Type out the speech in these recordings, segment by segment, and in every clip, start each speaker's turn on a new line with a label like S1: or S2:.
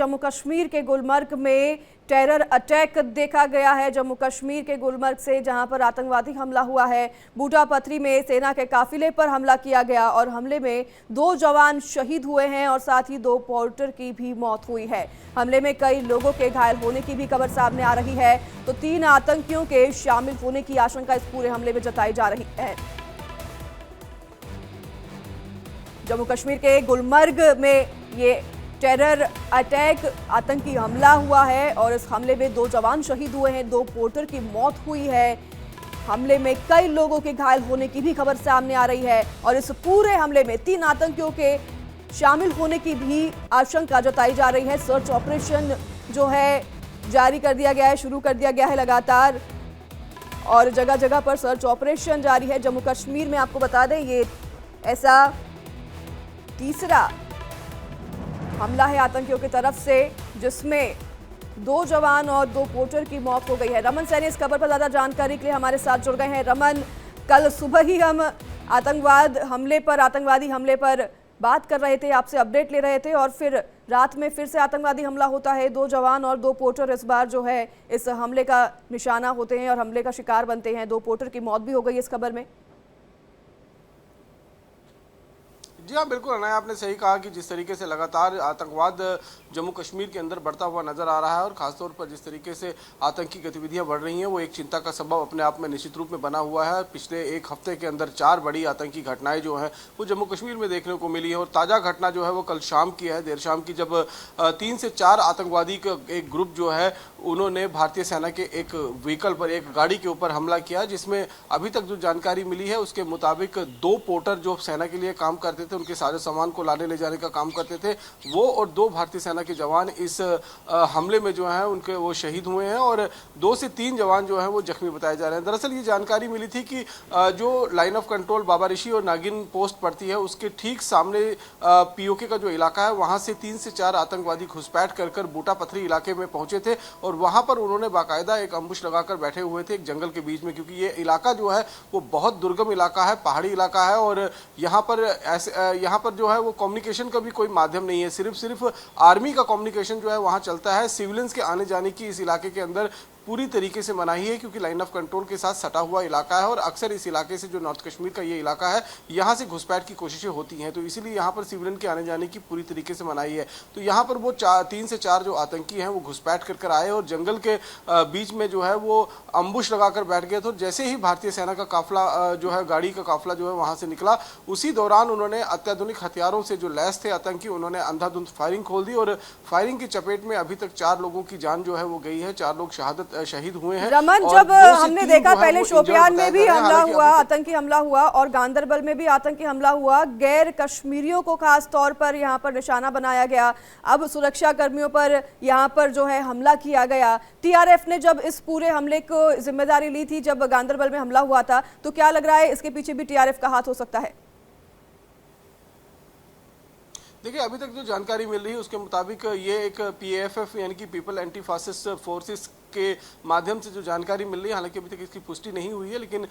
S1: जम्मू कश्मीर के गुलमर्ग में terror attack देखा गया है। जम्मू कश्मीर के गुलमर्ग से जहां पर आतंकवादी हमला हुआ है, बूटा पथरी में सेना के काफिले पर हमला किया गया और हमले में 2 जवान शहीद हुए हैं और साथ ही 2 पोर्टर की भी मौत हुई है। हमले में कई लोगों के घायल होने की भी खबर सामने आ रही है, तो 3 आतंकियों के शामिल होने की आशंका इस पूरे हमले में जताई जा रही है। जम्मू कश्मीर के गुलमर्ग में ये टेरर अटैक, आतंकी हमला हुआ है और इस हमले में 2 जवान शहीद हुए हैं, 2 पोर्टर की मौत हुई है। हमले में कई लोगों के घायल होने की भी खबर सामने आ रही है और इस पूरे हमले में 3 आतंकियों के शामिल होने की भी आशंका जताई जा रही है। सर्च ऑपरेशन जो है जारी कर दिया गया है, शुरू कर दिया गया है लगातार और जगह जगह पर सर्च ऑपरेशन जारी है। जम्मू कश्मीर में आपको बता दें ये ऐसा तीसरा हमला है आतंकियों की तरफ से, जिसमें 2 जवान और 2 पोर्टर की मौत हो गई है। रमन सैनी इस खबर पर ज्यादा जानकारी के लिए हमारे साथ जुड़ गए हैं। रमन, कल सुबह ही हम आतंकवादी हमले पर बात कर रहे थे, आपसे अपडेट ले रहे थे और फिर रात में फिर से आतंकवादी हमला होता है। 2 जवान और 2 पोर्टर इस बार जो है इस हमले का निशाना होते हैं और हमले का शिकार बनते हैं। 2 पोर्टर की मौत भी हो गई इस खबर में।
S2: जी हाँ, बिल्कुल अनाया, आपने सही कहा कि जिस तरीके से लगातार आतंकवाद जम्मू कश्मीर के अंदर बढ़ता हुआ नजर आ रहा है और खासतौर पर जिस तरीके से आतंकी गतिविधियां बढ़ रही हैं वो एक चिंता का सबब अपने आप में निश्चित रूप में बना हुआ है। पिछले 1 हफ्ते के अंदर 4 बड़ी आतंकी घटनाएं जो हैं वो जम्मू कश्मीर में देखने को मिली है और ताज़ा घटना जो है वो कल शाम की है, देर शाम की, जब 3 से 4 आतंकवादी का एक ग्रुप जो है उन्होंने भारतीय सेना के एक व्हीकल पर, एक गाड़ी के ऊपर हमला किया, जिसमें अभी तक जो जानकारी मिली है उसके मुताबिक 2 पोर्टर जो सेना के लिए काम करते थे, उनके सारे सामान को लाने ले जाने का काम करते थे, वो और 2 भारतीय सेना के जवान इस हमले में जो है उनके वो शहीद हुए हैं और 2 से 3 जवान जो हैं वो जख्मी बताए जा रहे हैं। दरअसल ये जानकारी मिली थी कि जो लाइन ऑफ कंट्रोल बाबा ऋषि और नागिन पोस्ट पड़ती है उसके ठीक सामने पीओके का जो इलाका है वहाँ से 3 से 4 आतंकवादी घुसपैठ कर बूटा पथरी इलाके में पहुंचे थे और वहाँ पर उन्होंने बाकायदा एक अम्बुश लगाकर बैठे हुए थे एक जंगल के बीच में, क्योंकि ये इलाका जो है वो बहुत दुर्गम इलाका है, पहाड़ी इलाका है और यहाँ पर जो है वो कम्युनिकेशन का भी कोई माध्यम नहीं है। सिर्फ आर्मी का कम्युनिकेशन जो है वहाँ चलता है। सिविलियंस के आने जाने की इस इलाके के अंदर पूरी तरीके से मनाही है, क्योंकि लाइन ऑफ कंट्रोल के साथ सटा हुआ इलाका है और अक्सर इस इलाके से, जो नॉर्थ कश्मीर का ये इलाका है, यहाँ से घुसपैठ की कोशिशें होती हैं, तो इसीलिए यहाँ पर सिविलियन के आने जाने की पूरी तरीके से मनाही है। तो यहाँ पर वो 3 से 4 जो आतंकी हैं वो घुसपैठ कर आए और जंगल के बीच में जो है वो अम्बुश लगाकर बैठ गए थे। जैसे ही भारतीय सेना का काफिला जो है, गाड़ी का काफिला जो है वहाँ से निकला, उसी दौरान उन्होंने अत्याधुनिक हथियारों से जो लैस थे आतंकी, उन्होंने अंधाधुंध फायरिंग खोल दी और फायरिंग की चपेट में अभी तक 4 लोगों की जान जो है वो गई है, 4 लोग शहीद हुए हैं।
S1: रमन, जब हमने देखा पहले शोपियान में भी हमला हुआ, आतंकी हमला हुआ और गांदरबल में भी आतंकी हमला हुआ, गैर कश्मीरियों को खास तौर पर यहाँ पर निशाना बनाया गया, अब सुरक्षा कर्मियों पर यहाँ पर जो है हमला किया गया। टीआरएफ ने जब इस पूरे हमले को जिम्मेदारी ली थी, जब गांदरबल में हमला हुआ था, तो क्या लग रहा है इसके पीछे भी टीआरएफ का हाथ हो सकता है?
S2: देखिए, अभी तक जो जानकारी मिल रही है उसके मुताबिक ये एक पीएफएफ यानी कि पीपल एंटी फासिस्ट फोर्सेस के माध्यम से जो जानकारी मिल रही है, हालांकि अभी तक इसकी पुष्टि नहीं हुई है, लेकिन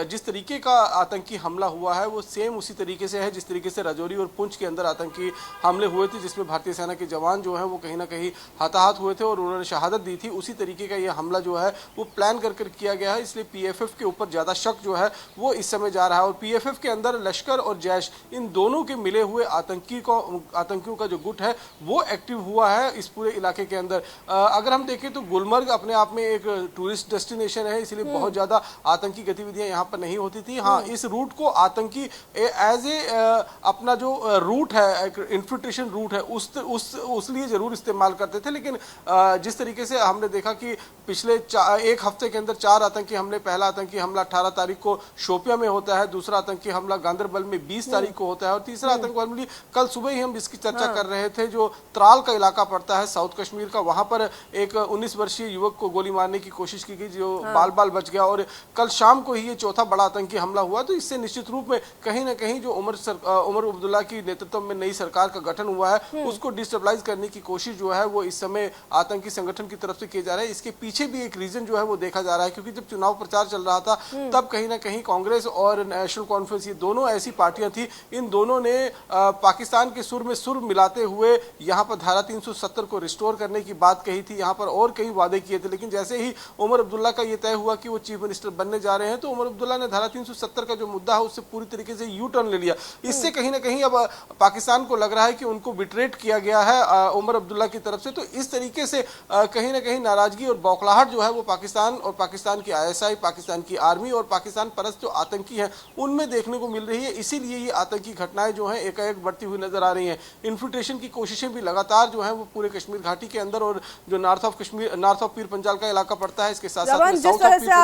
S2: जिस तरीके का आतंकी हमला हुआ है वो सेम उसी तरीके से है जिस तरीके से राजौरी और पुंछ के अंदर आतंकी हमले हुए थे, जिसमें भारतीय सेना के जवान जो हैं वो कहीं ना कहीं हताहत हुए थे और उन्होंने शहादत दी थी। उसी तरीके का ये हमला जो है वो प्लान कर किया गया है, इसलिए पीएफएफ के ऊपर ज़्यादा शक जो है वो इस समय जा रहा है और पीएफएफ के अंदर लश्कर और जैश, इन दोनों के मिले हुए आतंकियों का जो गुट है वो एक्टिव हुआ है इस पूरे इलाके के अंदर। अगर हम देखें तो गुलमर्ग अपने आप में एक टूरिस्ट डेस्टिनेशन है, इसलिए बहुत ज्यादा आतंकी गतिविधियां यहाँ पर नहीं होती थी। हाँ, इस रूट को आतंकी एज ए अपना जो रूट है, एक इन्फिल्ट्रेशन रूट है, उस लिए जरूर इस्तेमाल करते थे, लेकिन जिस तरीके से हमने देखा कि पिछले 1 हफ्ते के अंदर 4 आतंकी हमले, पहला आतंकी हमला 18 तारीख को शोपिया में होता है, दूसरा आतंकी हमला गांदरबल में 20 तारीख को होता है और तीसरा आतंकी हमला कल सुबह ही हम इसकी चर्चा कर रहे थे, जो त्राल का इलाका पड़ता है साउथ कश्मीर का, वहां पर एक 19 वर्षीय वर्षीय युवक को गोली मारने की कोशिश की गई, जो बाल बाल बच गया, और कल शाम को ही ये चौथा बड़ा आतंकी हमला हुआ। तो इससे निश्चित रूप में कहीं ना कहीं जो उमर अब्दुल्ला की नेतृत्व में नई सरकार का गठन हुआ है उसको डिस्टेबलाइज करने की कोशिश जो है वो इस समय आतंकी संगठन की तरफ से किए जा रहे हैं। इसके पीछे भी एक रीजन जो है वो देखा जा रहा है, क्योंकि जब चुनाव प्रचार चल रहा था तब कहीं ना कहीं कांग्रेस और नेशनल कॉन्फ्रेंस, ये दोनों ऐसी पार्टियां थी, इन दोनों ने पाकिस्तान के सुर में सुर मिलाते हुए यहाँ पर धारा 370 को रिस्टोर करने की बात कही थी, यहाँ पर और कई वादे किए थे। लेकिन जैसे ही उमर अब्दुल्ला का ये तय हुआ कि वो चीफ मिनिस्टर बनने जा रहे हैं, तो उमर अब्दुल्ला ने धारा 370 का जो मुद्दा है उससे पूरी तरीके से यू टर्न ले लिया। इससे कहीं ना कहीं अब पाकिस्तान को लग रहा है कि उनको बिट्रेट किया गया है उमर अब्दुल्ला की तरफ से। तो इस तरीके से कहीं ना कहीं नाराजगी और बौखलाहट जो है वो पाकिस्तान और पाकिस्तान की ISI, पाकिस्तान की आर्मी और पाकिस्तान परस्त जो आतंकी हैं उनमें देखने को मिल रही है। इसीलिए ये आतंकी घटनाएं जो हैं एकाएक बढ़ती हुई नजर आ रही हैं। इन्फिल्ट्रेशन की कोशिशें भी लगातार जो है वो पूरे कश्मीर घाटी के अंदर और जो नॉर्थ ऑफ पीर पंजाल का इलाका पड़ता है, इसके साथ साथ